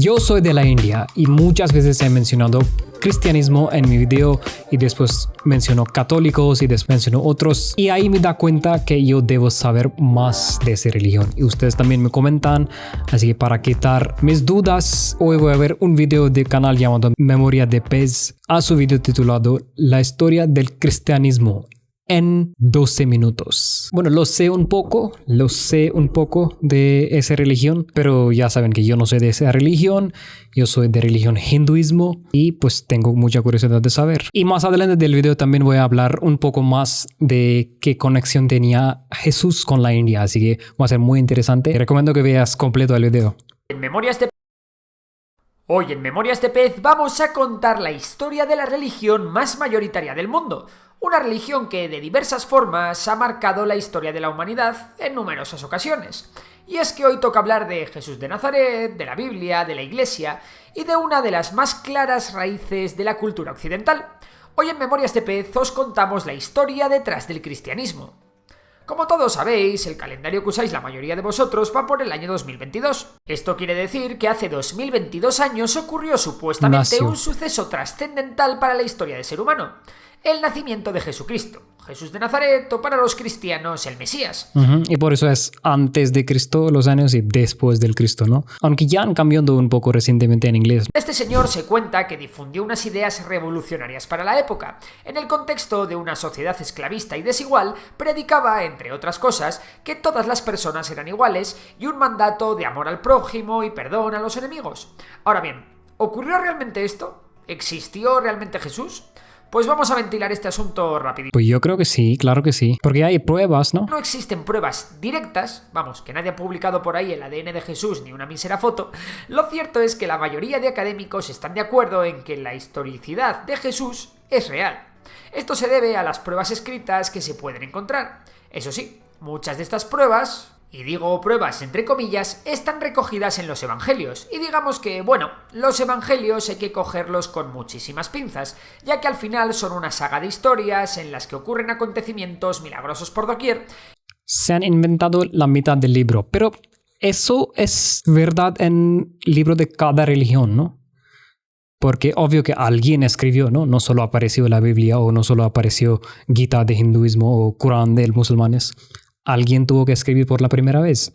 Yo soy de la India y muchas veces he mencionado cristianismo en mi video y después menciono católicos y después menciono otros, y ahí me da cuenta que yo debo saber más de esa religión y ustedes también me comentan. Así que para quitar mis dudas, hoy voy a ver un video del canal llamado Memoria de Pez, a su video titulado La historia del cristianismo en 12 minutos. Bueno, lo sé un poco de esa religión, pero ya saben que yo no soy de esa religión, yo soy de religión hinduismo y pues tengo mucha curiosidad de saber. Y más adelante del video también voy a hablar un poco más de qué conexión tenía Jesús con la India, así que va a ser muy interesante. Recomiendo que veas completo el video. Hoy en Memorias de Pez vamos a contar la historia de la religión más mayoritaria del mundo, una religión que de diversas formas ha marcado la historia de la humanidad en numerosas ocasiones. Y es que hoy toca hablar de Jesús de Nazaret, de la Biblia, de la Iglesia y de una de las más claras raíces de la cultura occidental. Hoy en Memorias de Pez os contamos la historia detrás del cristianismo. Como todos sabéis, el calendario que usáis la mayoría de vosotros va por el año 2022. Esto quiere decir que hace 2022 años ocurrió supuestamente un suceso trascendental para la historia del ser humano: el nacimiento de Jesucristo, Jesús de Nazaret, o para los cristianos, el Mesías. Y por eso es antes de Cristo los años y después del Cristo, ¿no? Aunque ya han cambiado un poco recientemente en inglés. Este señor se cuenta que difundió unas ideas revolucionarias para la época. En el contexto de una sociedad esclavista y desigual, predicaba, entre otras cosas, que todas las personas eran iguales y un mandato de amor al prójimo y perdón a los enemigos. Ahora bien, ¿ocurrió realmente esto? ¿Existió realmente Jesús? Pues vamos a ventilar este asunto rapidito. Pues yo creo que sí, claro que sí. Porque hay pruebas, ¿no? No existen pruebas directas, vamos, que nadie ha publicado por ahí el ADN de Jesús ni una mísera foto. Lo cierto es que la mayoría de académicos están de acuerdo en que la historicidad de Jesús es real. Esto se debe a las pruebas escritas que se pueden encontrar. Eso sí, muchas de estas pruebas, y digo pruebas entre comillas, están recogidas en los evangelios. Y digamos que, bueno, los evangelios hay que cogerlos con muchísimas pinzas, ya que al final son una saga de historias en las que ocurren acontecimientos milagrosos por doquier. Se han inventado la mitad del libro, pero eso es verdad en el libro de cada religión, ¿no? Porque obvio que alguien escribió, ¿no? No solo apareció la Biblia o no solo apareció Gita de hinduismo o Corán de musulmanes. Alguien tuvo que escribir por la primera vez.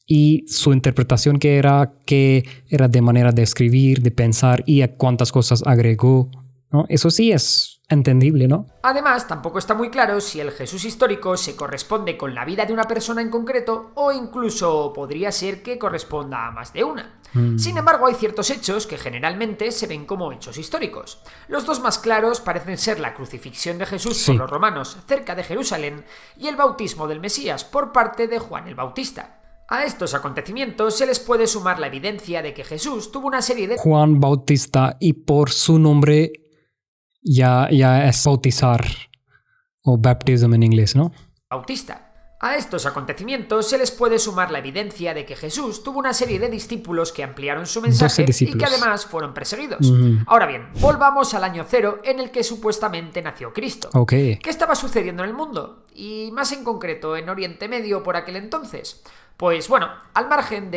Y su interpretación que era de manera de escribir, de pensar y a cuántas cosas agregó, ¿no? Eso sí es entendible, ¿no? Además, tampoco está muy claro si el Jesús histórico se corresponde con la vida de una persona en concreto o incluso podría ser que corresponda a más de una. Sin embargo, hay ciertos hechos que generalmente se ven como hechos históricos. Los dos más claros parecen ser la crucifixión de Jesús por los romanos cerca de Jerusalén y el bautismo del Mesías por parte de Juan el Bautista. A estos acontecimientos se les puede sumar la evidencia de que Jesús tuvo una serie de... Juan Bautista, y por su nombre ya es bautizar o baptism en inglés, ¿no? Bautista. A estos acontecimientos se les puede sumar la evidencia de que Jesús tuvo una serie de discípulos que ampliaron su mensaje y que además fueron perseguidos. Ahora bien, volvamos al año cero en el que supuestamente nació Cristo. ¿Qué estaba sucediendo en el mundo? Y más en concreto en Oriente Medio por aquel entonces. Pues bueno, al margen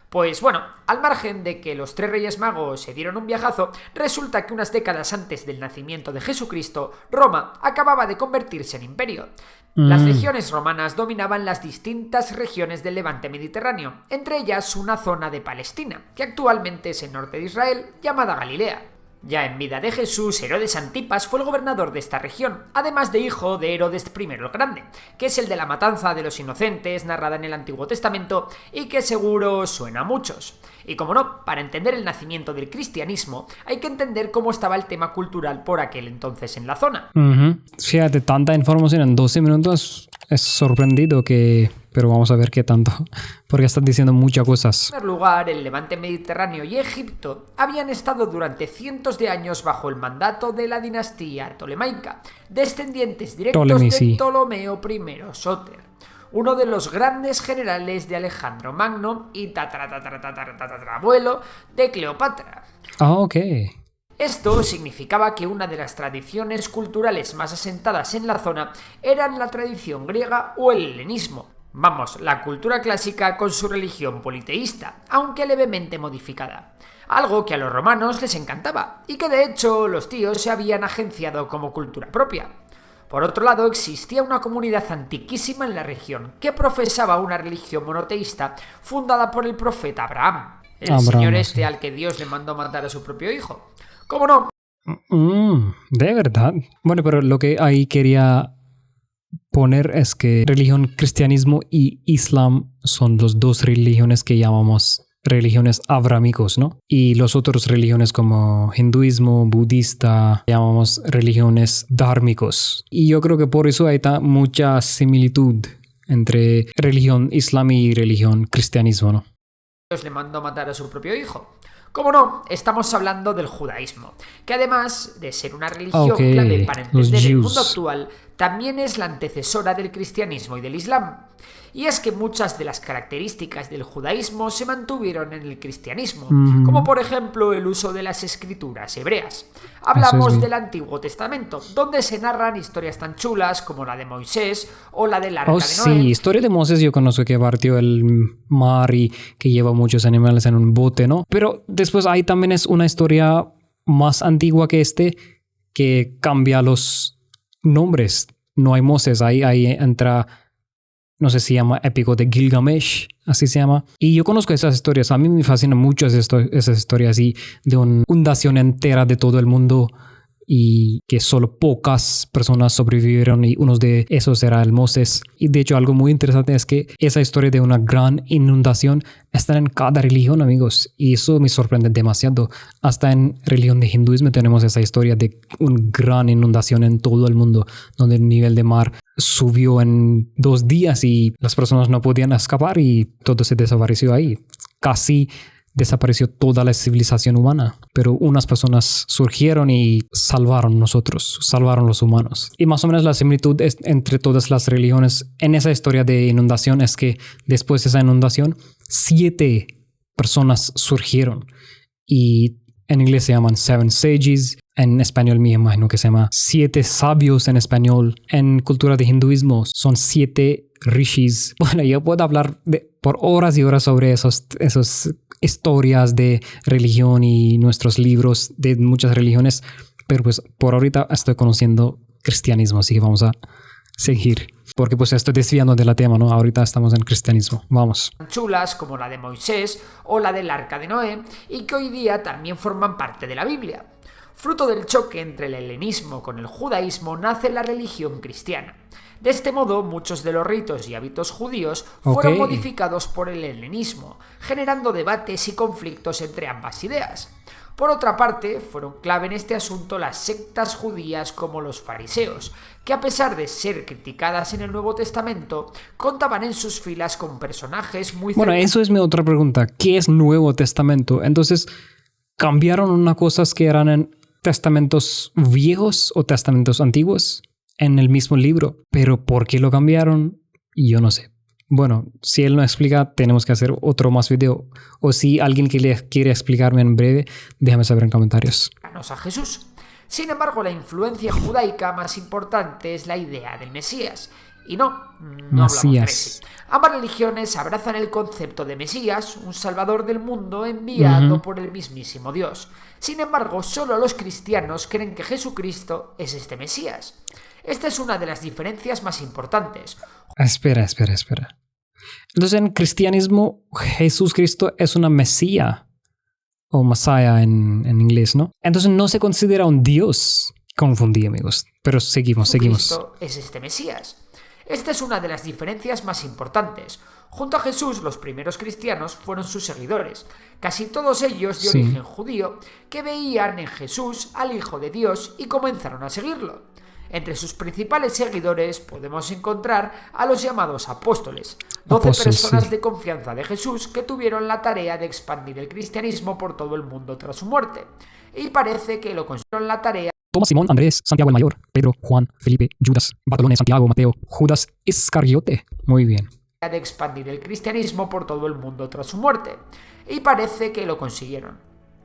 de que los 3 Reyes Magos se dieron un viajazo, resulta que unas décadas antes del nacimiento de Jesucristo, Roma acababa de convertirse en imperio. Las legiones romanas dominaban las distintas regiones del levante mediterráneo, entre ellas una zona de Palestina, que actualmente es el norte de Israel, llamada Galilea. Ya en vida de Jesús, Herodes Antipas fue el gobernador de esta región, además de hijo de Herodes I el Grande, que es el de la matanza de los inocentes narrada en el Antiguo Testamento y que seguro suena a muchos. Y como no, para entender el nacimiento del cristianismo hay que entender cómo estaba el tema cultural por aquel entonces en la zona. Fíjate, tanta información en 12 minutos, es sorprendido que... Pero vamos a ver qué tanto, porque están diciendo muchas cosas. En primer lugar, el levante mediterráneo y Egipto habían estado durante cientos de años bajo el mandato de la dinastía tolemaica, descendientes directos de Ptolomeo I Sóter, uno de los grandes generales de Alejandro Magno y tatarabuelo de Cleopatra. Esto significaba que una de las tradiciones culturales más asentadas en la zona eran la tradición griega o el helenismo. Vamos, la cultura clásica con su religión politeísta, aunque levemente modificada. Algo que a los romanos les encantaba y que de hecho los tíos se habían agenciado como cultura propia. Por otro lado, existía una comunidad antiquísima en la región que profesaba una religión monoteísta fundada por el profeta Abraham, señor este al que Dios le mandó matar a su propio hijo. ¿Cómo no? De verdad. Bueno, pero lo que ahí quería poner es que religión, cristianismo y islam son las dos religiones que llamamos religiones abrámicos, ¿no? Y las otras religiones como hinduismo, budista, llamamos religiones dhármicos. Y yo creo que por eso hay mucha similitud entre religión islam y religión cristianismo, ¿no? Dios le mandó matar a su propio hijo. Como no, estamos hablando del judaísmo, que además de ser una religión clave para entender el mundo actual, también es la antecesora del cristianismo y del islam. Y es que muchas de las características del judaísmo se mantuvieron en el cristianismo, como por ejemplo el uso de las escrituras hebreas. Hablamos del Antiguo Testamento, donde se narran historias tan chulas como la de Moisés o la del Arca de Noé. Sí, historia de Moisés yo conozco, que partió el mar y que lleva muchos animales en un bote, ¿no? Pero después ahí también es una historia más antigua que que cambia los nombres. No hay Moisés, ahí entra, no sé si se llama Épico de Gilgamesh, así se llama. Y yo conozco esas historias. A mí me fascinan mucho esas historias así de una fundación entera de todo el mundo y que solo pocas personas sobrevivieron y uno de esos era el Moisés. Y de hecho algo muy interesante es que esa historia de una gran inundación está en cada religión, amigos. Y eso me sorprende demasiado. Hasta en religión de hinduismo tenemos esa historia de una gran inundación en todo el mundo, donde el nivel de mar subió en 2 días y las personas no podían escapar y todo se desapareció ahí. Casi desapareció toda la civilización humana, pero unas personas surgieron y salvaron los humanos. Y más o menos la similitud entre todas las religiones en esa historia de inundación es que después de esa inundación 7 personas surgieron y en inglés se llaman 7 sages. En español me imagino que se llama 7 sabios en español. En cultura de hinduismo son 7 rishis. Bueno, yo puedo hablar por horas y horas sobre esos historias de religión y nuestros libros de muchas religiones, pero pues por ahorita estoy conociendo cristianismo, así que vamos a seguir. Porque pues estoy desviando de la tema, ¿no? Ahorita estamos en cristianismo. Vamos. Chulas como la de Moisés o la del Arca de Noé y que hoy día también forman parte de la Biblia. Fruto del choque entre el helenismo con el judaísmo nace la religión cristiana. De este modo, muchos de los ritos y hábitos judíos fueron modificados por el helenismo, generando debates y conflictos entre ambas ideas. Por otra parte, fueron clave en este asunto las sectas judías como los fariseos, que a pesar de ser criticadas en el Nuevo Testamento, contaban en sus filas con personajes muy... Bueno, eso es mi otra pregunta. ¿Qué es Nuevo Testamento? Entonces, ¿cambiaron unas cosas que eran en testamentos viejos o testamentos antiguos en el mismo libro? Pero ¿por qué lo cambiaron? Yo no sé. Bueno, si él no explica, tenemos que hacer otro más video. O si alguien quiere explicarme en breve, déjame saber en comentarios. A Jesús. Sin embargo, la influencia judaica más importante es la idea del Mesías. Y no hablamos de ese. Ambas religiones abrazan el concepto de Mesías, un salvador del mundo enviado por el mismísimo Dios. Sin embargo, solo los cristianos creen que Jesucristo es este Mesías. Esta es una de las diferencias más importantes. Espera. Entonces, en cristianismo, Jesucristo es una Mesía o Messiah en inglés, ¿no? Entonces no se considera un Dios. Confundí, amigos. Pero seguimos. Jesucristo es este Mesías. Esta es una de las diferencias más importantes. Junto a Jesús, los primeros cristianos fueron sus seguidores, casi todos ellos de origen judío, que veían en Jesús al Hijo de Dios y comenzaron a seguirlo. Entre sus principales seguidores podemos encontrar a los llamados apóstoles, 12 personas de confianza de Jesús que tuvieron la tarea de expandir el cristianismo por todo el mundo tras su muerte. Y parece que lo consiguieron la tarea Tomás, Simón, Andrés, Santiago el Mayor, Pedro, Juan, Felipe, Judas, Bartolomé, Santiago, Mateo, Judas Iscariote. Muy bien. De expandir el cristianismo por todo el mundo tras su muerte. Y parece que lo consiguieron.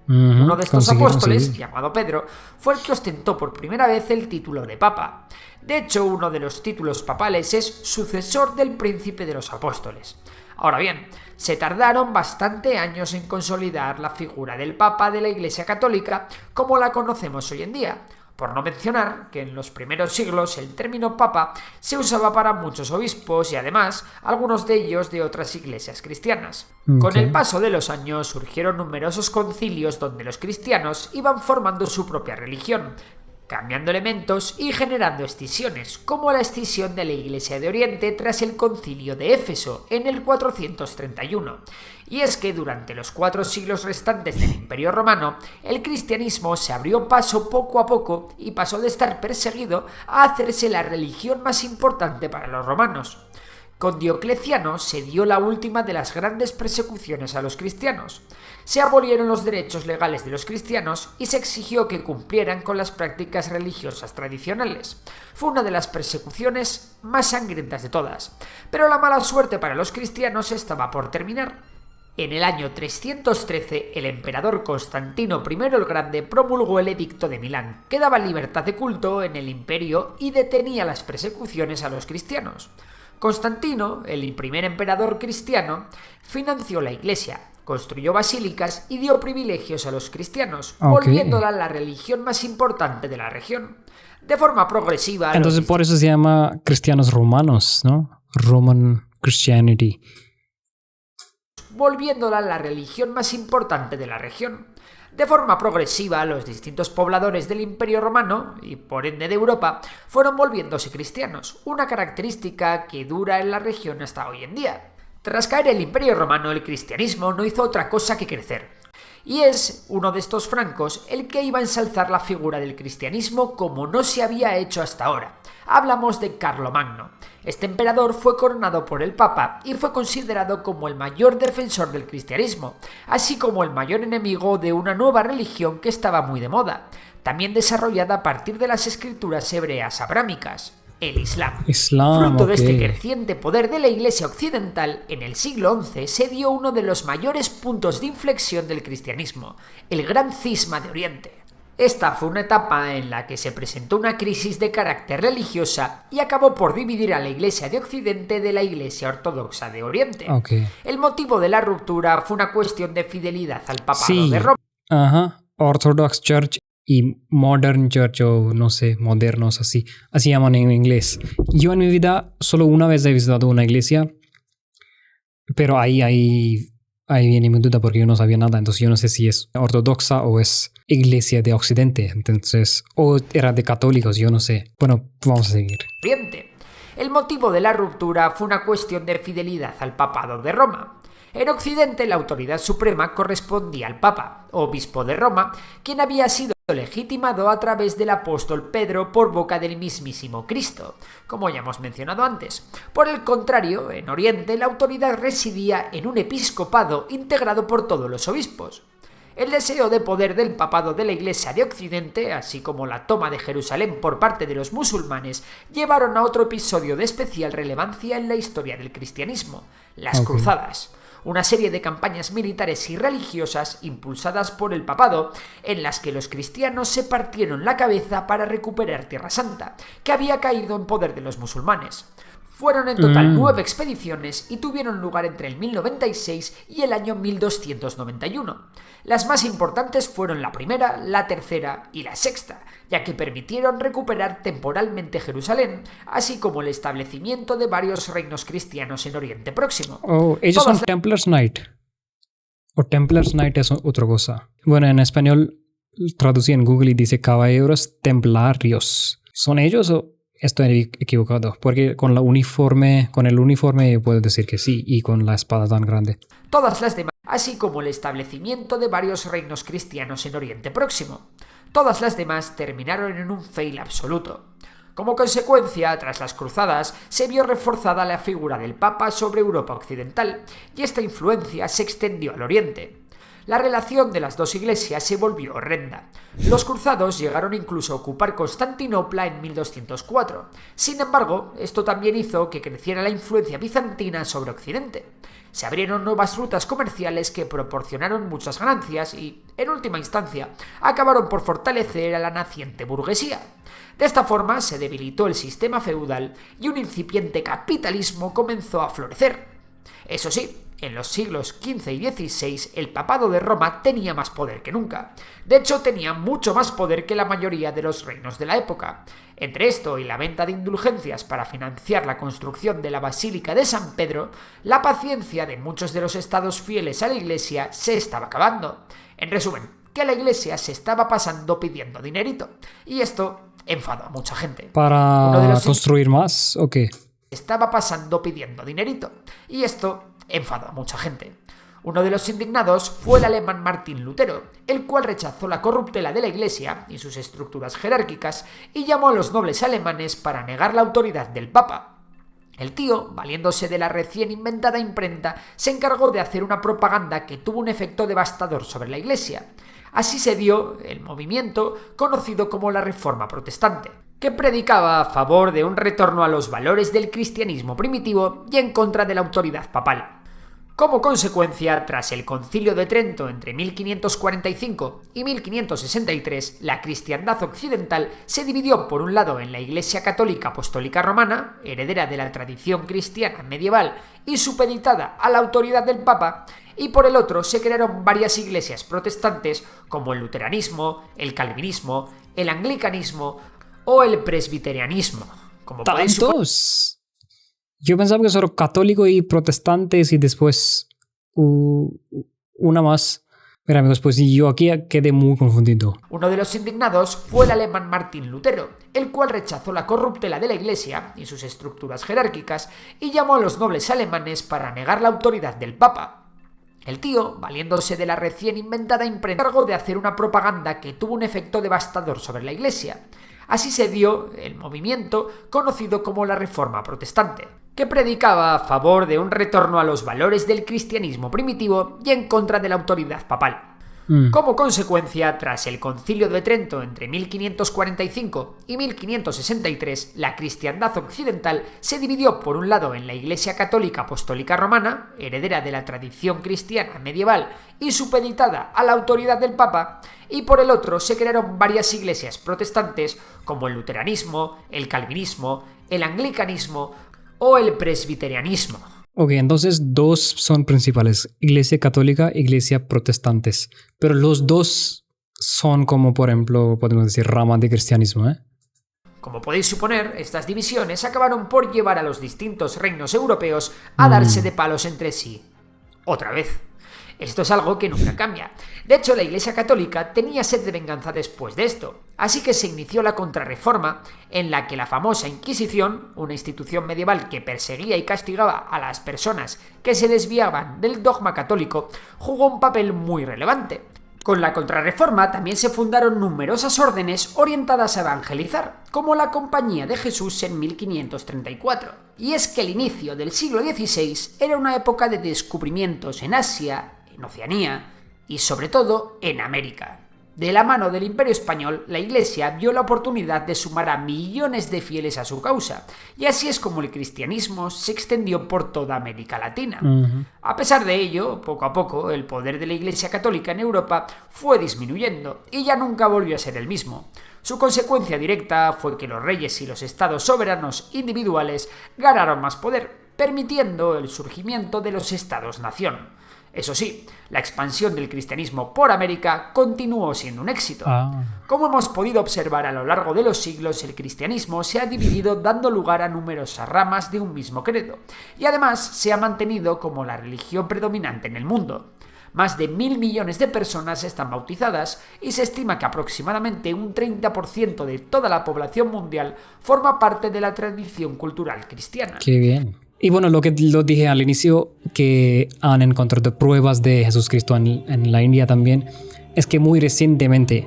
Uno de estos apóstoles, llamado Pedro, fue el que ostentó por primera vez el título de papa. De hecho, uno de los títulos papales es sucesor del príncipe de los apóstoles. Ahora bien, se tardaron bastante años en consolidar la figura del papa de la Iglesia Católica como la conocemos hoy en día. Por no mencionar que en los primeros siglos el término papa se usaba para muchos obispos y además algunos de ellos de otras iglesias cristianas. Con el paso de los años surgieron numerosos concilios donde los cristianos iban formando su propia religión, cambiando elementos y generando escisiones, como la escisión de la Iglesia de Oriente tras el concilio de Éfeso en el 431. Y es que durante los 4 siglos restantes del Imperio Romano, el cristianismo se abrió paso poco a poco y pasó de estar perseguido a hacerse la religión más importante para los romanos. Con Diocleciano se dio la última de las grandes persecuciones a los cristianos. Se abolieron los derechos legales de los cristianos y se exigió que cumplieran con las prácticas religiosas tradicionales. Fue una de las persecuciones más sangrientas de todas, pero la mala suerte para los cristianos estaba por terminar. En el año 313, el emperador Constantino I el Grande promulgó el Edicto de Milán, que daba libertad de culto en el imperio y detenía las persecuciones a los cristianos. Constantino, el primer emperador cristiano, financió la iglesia, construyó basílicas y dio privilegios a los cristianos, volviéndola la religión más importante de la región. De forma progresiva... Entonces por eso se llama cristianos romanos, ¿no? Roman Christianity. Volviéndola la religión más importante de la región. De forma progresiva, los distintos pobladores del Imperio Romano, y por ende de Europa, fueron volviéndose cristianos, una característica que dura en la región hasta hoy en día. Tras caer el Imperio Romano, el cristianismo no hizo otra cosa que crecer. Y es uno de estos francos el que iba a ensalzar la figura del cristianismo como no se había hecho hasta ahora. Hablamos de Carlomagno. Este emperador fue coronado por el Papa y fue considerado como el mayor defensor del cristianismo, así como el mayor enemigo de una nueva religión que estaba muy de moda, también desarrollada a partir de las escrituras hebreas abrámicas, el Islam. Fruto de este creciente poder de la Iglesia occidental, en el siglo XI se dio uno de los mayores puntos de inflexión del cristianismo, el Gran Cisma de Oriente. Esta fue una etapa en la que se presentó una crisis de carácter religiosa y acabó por dividir a la Iglesia de Occidente de la Iglesia Ortodoxa de Oriente. El motivo de la ruptura fue una cuestión de fidelidad al papado de Roma. Orthodox Church y Modern Church, o no sé, modernos, así llaman en inglés. Yo en mi vida solo una vez he visitado una iglesia, pero ahí viene mi duda porque yo no sabía nada, entonces yo no sé si es ortodoxa o es iglesia de Occidente, entonces, o era de católicos, yo no sé. Bueno, vamos a seguir. El motivo de la ruptura fue una cuestión de fidelidad al papado de Roma. En Occidente, la autoridad suprema correspondía al Papa, obispo de Roma, quien había sido legitimado a través del apóstol Pedro por boca del mismísimo Cristo, como ya hemos mencionado antes. Por el contrario, en Oriente la autoridad residía en un episcopado integrado por todos los obispos. El deseo de poder del papado de la Iglesia de Occidente, así como la toma de Jerusalén por parte de los musulmanes, llevaron a otro episodio de especial relevancia en la historia del cristianismo, las Cruzadas. Una serie de campañas militares y religiosas impulsadas por el papado, en las que los cristianos se partieron la cabeza para recuperar Tierra Santa, que había caído en poder de los musulmanes. Fueron en total 9 expediciones y tuvieron lugar entre el 1096 y el año 1291. Las más importantes fueron la primera, la tercera y la sexta, ya que permitieron recuperar temporalmente Jerusalén, así como el establecimiento de varios reinos cristianos en Oriente Próximo. Ellos son Templars Knight. O Templars Knight es otra cosa. Bueno, en español traducí en Google y dice caballeros templarios. ¿Son ellos o...? Estoy equivocado, porque con el uniforme puedo decir que sí, y con la espada tan grande. Todas las demás, así como el establecimiento de varios reinos cristianos en Oriente Próximo. Todas las demás terminaron en un fail absoluto. Como consecuencia, tras las cruzadas, se vio reforzada la figura del Papa sobre Europa Occidental, y esta influencia se extendió al Oriente. la relación de las dos iglesias se volvió horrenda. Los cruzados llegaron incluso a ocupar Constantinopla en 1204. Sin embargo, esto también hizo que creciera la influencia bizantina sobre Occidente. Se abrieron nuevas rutas comerciales que proporcionaron muchas ganancias y, en última instancia, acabaron por fortalecer a la naciente burguesía. De esta forma se debilitó el sistema feudal y un incipiente capitalismo comenzó a florecer. Eso sí, en los siglos XV y XVI el papado de Roma tenía más poder que nunca. De hecho, tenía mucho más poder que la mayoría de los reinos de la época. Entre esto y la venta de indulgencias para financiar la construcción de la Basílica de San Pedro, la paciencia de muchos de los estados fieles a la Iglesia se estaba acabando. En resumen, que la Iglesia se estaba pasando pidiendo dinerito. Y esto enfadó a mucha gente. ¿Para construir más o qué? Estaba pasando pidiendo dinerito. Y esto enfadó a mucha gente. Uno de los indignados fue el alemán Martín Lutero, el cual rechazó la corruptela de la Iglesia y sus estructuras jerárquicas y llamó a los nobles alemanes para negar la autoridad del Papa. El tío, valiéndose de la recién inventada imprenta, se encargó de hacer una propaganda que tuvo un efecto devastador sobre la Iglesia. Así se dio el movimiento conocido como la Reforma Protestante, que predicaba a favor de un retorno a los valores del cristianismo primitivo y en contra de la autoridad papal. Como consecuencia, tras el Concilio de Trento entre 1545 y 1563, la cristiandad occidental se dividió por un lado en la Iglesia Católica Apostólica Romana, heredera de la tradición cristiana medieval y supeditada a la autoridad del Papa, y por el otro se crearon varias iglesias protestantes como el luteranismo, el calvinismo, el anglicanismo o el presbiterianismo. Como ¿Tantos? Yo pensaba que solo católicos y protestantes y después una más. Mira, amigos, pues yo aquí quedé muy confundido. Uno de los indignados fue el alemán Martín Lutero, el cual rechazó la corruptela de la Iglesia y sus estructuras jerárquicas y llamó a los nobles alemanes para negar la autoridad del Papa. El tío, valiéndose de la recién inventada imprenta, se encargó de hacer una propaganda que tuvo un efecto devastador sobre la Iglesia. Así se dio el movimiento conocido como la Reforma Protestante, que predicaba a favor de un retorno a los valores del cristianismo primitivo y en contra de la autoridad papal. Como consecuencia, tras el Concilio de Trento entre 1545 y 1563, la cristiandad occidental se dividió por un lado en la Iglesia Católica Apostólica Romana, heredera de la tradición cristiana medieval y supeditada a la autoridad del Papa, y por el otro se crearon varias iglesias protestantes como el luteranismo, el calvinismo, el anglicanismo o el presbiterianismo. Ok, entonces dos son principales, Iglesia Católica, Iglesia Protestantes, pero los dos son como, por ejemplo, podemos decir, ramas de cristianismo, ¿eh? Como podéis suponer, estas divisiones acabaron por llevar a los distintos reinos europeos a darse de palos entre sí. Otra vez. Esto es algo que nunca cambia. De hecho, la Iglesia Católica tenía sed de venganza después de esto, así que se inició la Contrarreforma, en la que la famosa Inquisición, una institución medieval que perseguía y castigaba a las personas que se desviaban del dogma católico, jugó un papel muy relevante. Con la Contrarreforma también se fundaron numerosas órdenes orientadas a evangelizar, como la Compañía de Jesús en 1534. Y es que el inicio del siglo XVI era una época de descubrimientos en Asia, en Oceanía y sobre todo en América. De la mano del Imperio Español, la Iglesia vio la oportunidad de sumar a millones de fieles a su causa, y así es como el cristianismo se extendió por toda América Latina. A pesar de ello, poco a poco, el poder de la Iglesia Católica en Europa fue disminuyendo y ya nunca volvió a ser el mismo. Su consecuencia directa fue que los reyes y los estados soberanos individuales ganaron más poder, permitiendo el surgimiento de los estados-nación. Eso sí, la expansión del cristianismo por América continuó siendo un éxito. Como hemos podido observar a lo largo de los siglos, el cristianismo se ha dividido dando lugar a numerosas ramas de un mismo credo, y además se ha mantenido como la religión predominante en el mundo. Más de 1.000 millones de personas están bautizadas y se estima que aproximadamente un 30% de toda la población mundial forma parte de la tradición cultural cristiana. ¡Qué bien! Y bueno, lo que lo dije al inicio, que han encontrado pruebas de Jesucristo en la India también, es que muy recientemente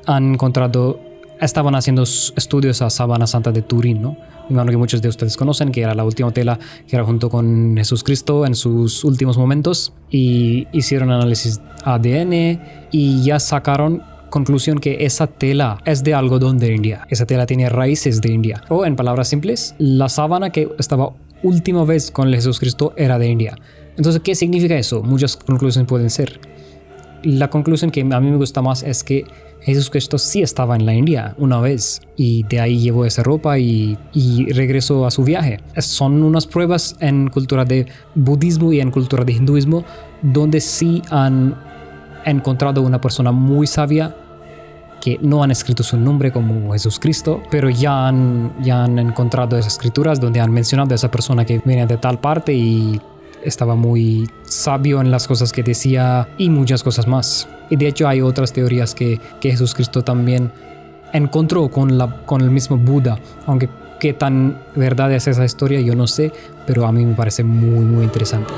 estaban haciendo estudios a Sabana Santa de Turín, ¿no? me imagino que muchos de ustedes conocen, que era la última tela que era junto con Jesús Cristo en sus últimos momentos, y hicieron análisis ADN y ya sacaron conclusión que esa tela es de algodón de India. Esa tela tiene raíces de India. O en palabras simples, la sábana que estaba última vez con Jesús Cristo era de India. Entonces, ¿qué significa eso? Muchas conclusiones pueden ser. La conclusión que a mí me gusta más es que Jesús Cristo sí estaba en la India una vez y de ahí llevó esa ropa y regresó a su viaje. Son unas pruebas en cultura de budismo y en cultura de hinduismo donde sí han encontrado una persona muy sabia que no han escrito su nombre como Jesús Cristo, pero ya han encontrado esas escrituras donde han mencionado a esa persona que viene de tal parte y estaba muy sabio en las cosas que decía y muchas cosas más. Y de hecho hay otras teorías que Jesús Cristo también encontró con el mismo Buda, aunque qué tan verdad es esa historia yo no sé, pero a mí me parece muy muy interesante.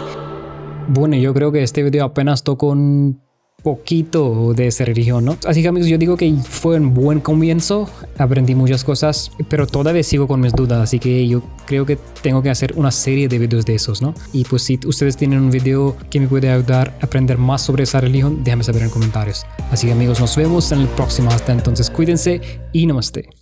Bueno, yo creo que este video apenas tocó un poquito de esa religión, ¿no? Así que amigos, yo digo que fue un buen comienzo, aprendí muchas cosas, pero todavía sigo con mis dudas, así que yo creo que tengo que hacer una serie de videos de esos, ¿no? Y pues si ustedes tienen un video que me puede ayudar a aprender más sobre esa religión, déjenme saber en comentarios. Así que amigos, nos vemos en el próximo. Hasta entonces, cuídense y namaste.